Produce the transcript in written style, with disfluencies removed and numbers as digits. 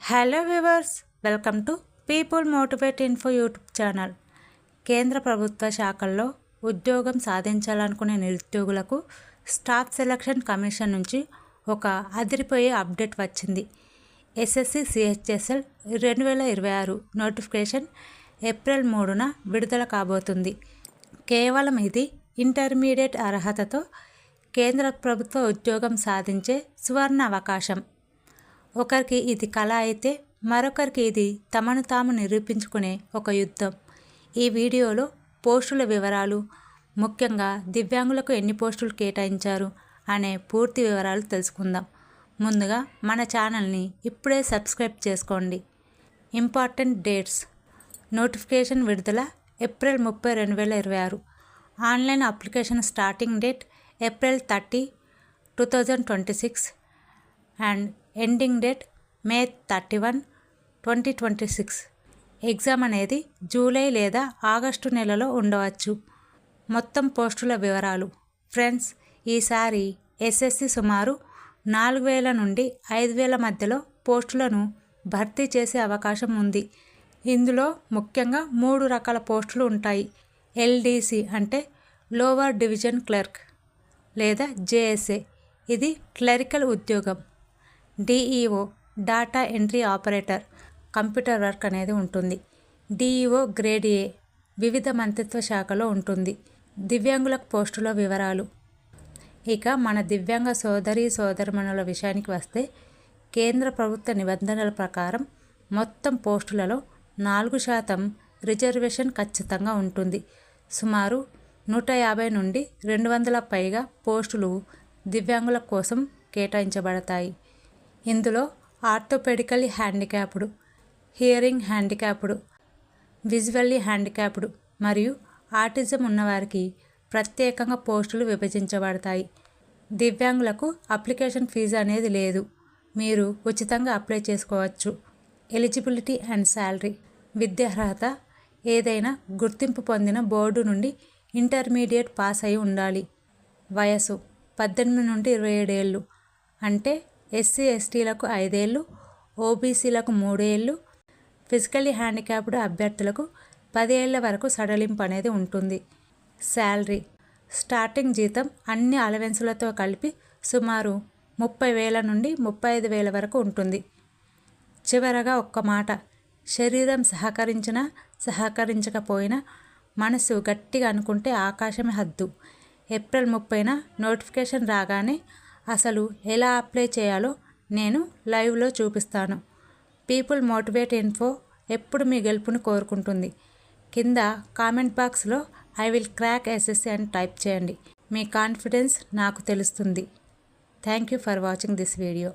Hello viewers, welcome to people motivate info YouTube channel. కేంద్ర ప్రభుత్వ శాఖల్లో ఉద్యోగం సాధించాలనుకునే నిరుద్యోగులకు స్టాఫ్ సెలక్షన్ కమిషన్ నుంచి ఒక అదిరిపోయే అప్డేట్ వచ్చింది. ఎస్ఎస్సి సిహెచ్ఎస్ఎల్ 2026 నోటిఫికేషన్ ఏప్రిల్ 3న విడుదల కాబోతుంది. కేవలం ఇది ఇంటర్మీడియట్ అర్హతతో కేంద్ర ప్రభుత్వ ఉద్యోగం సాధించే సువర్ణ అవకాశం. ఒకరికి ఇది కళ అయితే మరొకరికి ఇది తమను తాము నిరూపించుకునే ఒక యుద్ధం. ఈ వీడియోలో పోస్టుల వివరాలు, ముఖ్యంగా దివ్యాంగులకు ఎన్ని పోస్టులు కేటాయించారు అనే పూర్తి వివరాలు తెలుసుకుందాం. ముందుగా మన ఛానల్ని ఇప్పుడే సబ్స్క్రైబ్ చేసుకోండి. ఇంపార్టెంట్ డేట్స్: నోటిఫికేషన్ విడుదల April 30, 2026. Online application starting date April 30, 2026 and ending date May 31, 2026. Exam అనేది జూలై లేదా ఆగస్టు నెలలో ఉండవచ్చు. మొత్తం పోస్టుల వివరాలు. ఫ్రెండ్స్, ఈసారి ఎస్ఎస్సి సుమారు 4000 నుండి 5000 మధ్యలో పోస్టులను భర్తీ చేసే అవకాశం ఉంది. ఇందులో ముఖ్యంగా 3 రకాల పోస్టులు ఉంటాయి. ఎల్డీసీ అంటే లోవర్ డివిజన్ క్లర్క్ లేదా జేఎస్ఏ, ఇది క్లరికల్ ఉద్యోగం. DEO data entry operator, computer work అనేది ఉంటుంది. డిఈఓ గ్రేడ్ ఏ వివిధ మంత్రిత్వ శాఖలో ఉంటుంది. దివ్యాంగులకు పోస్టుల వివరాలు. ఇక మన దివ్యాంగ సోదరీమణుల విషయానికి వస్తే, కేంద్ర ప్రభుత్వ నిబంధనల ప్రకారం మొత్తం పోస్టులలో 4% రిజర్వేషన్ ఖచ్చితంగా ఉంటుంది. సుమారు 150 నుండి 200 పైగా పోస్టులు దివ్యాంగుల కోసం కేటాయించబడతాయి. ఇందులో orthopaedically handicapped, hearing handicapped, visually handicapped మరియు ఆటిజం ఉన్నవారికి ప్రత్యేకంగా పోస్టులు విభజించబడతాయి. దివ్యాంగులకు అప్లికేషన్ ఫీజు అనేది లేదు. మీరు ఉచితంగా అప్లై చేసుకోవచ్చు. Eligibility and salary. విద్యార్హత: ఏదైనా గుర్తింపు పొందిన బోర్డు నుండి ఇంటర్మీడియట్ పాస్ అయి ఉండాలి. వయసు: 18 నుండి 27 ఏళ్ళు. అంటే ఎస్సీ ఎస్టీలకు 5 ఏళ్ళు, ఓబీసీలకు 3 ఏళ్ళు, ఫిజికల్లీ హ్యాండిక్యాప్డ్ అభ్యర్థులకు 10 ఏళ్ల వరకు సడలింపు అనేది ఉంటుంది. శాలరీ: స్టార్టింగ్ జీతం అన్ని అలవెన్సులతో కలిపి సుమారు 30,000 నుండి 35,000 వరకు ఉంటుంది. చివరగా ఒక్క మాట: శరీరం సహకరించినా సహకరించకపోయినా మనసు గట్టిగా అనుకుంటే ఆకాశమే హద్దు. ఏప్రిల్ 30న నోటిఫికేషన్ రాగానే అసలు ఎలా అప్లై చేయాలో నేను లైవ్లో చూపిస్తాను. పీపుల్ మోటివేట్ ఇన్ఫో ఎప్పుడు మీ గెలుపుని కోరుకుంటుంది. కింద కామెంట్ బాక్స్లో ఐ విల్ క్రాక్ ఎస్ఎస్సి అని టైప్ చేయండి. మీ కాన్ఫిడెన్స్ నాకు తెలుస్తుంది. Thank you for watching this video.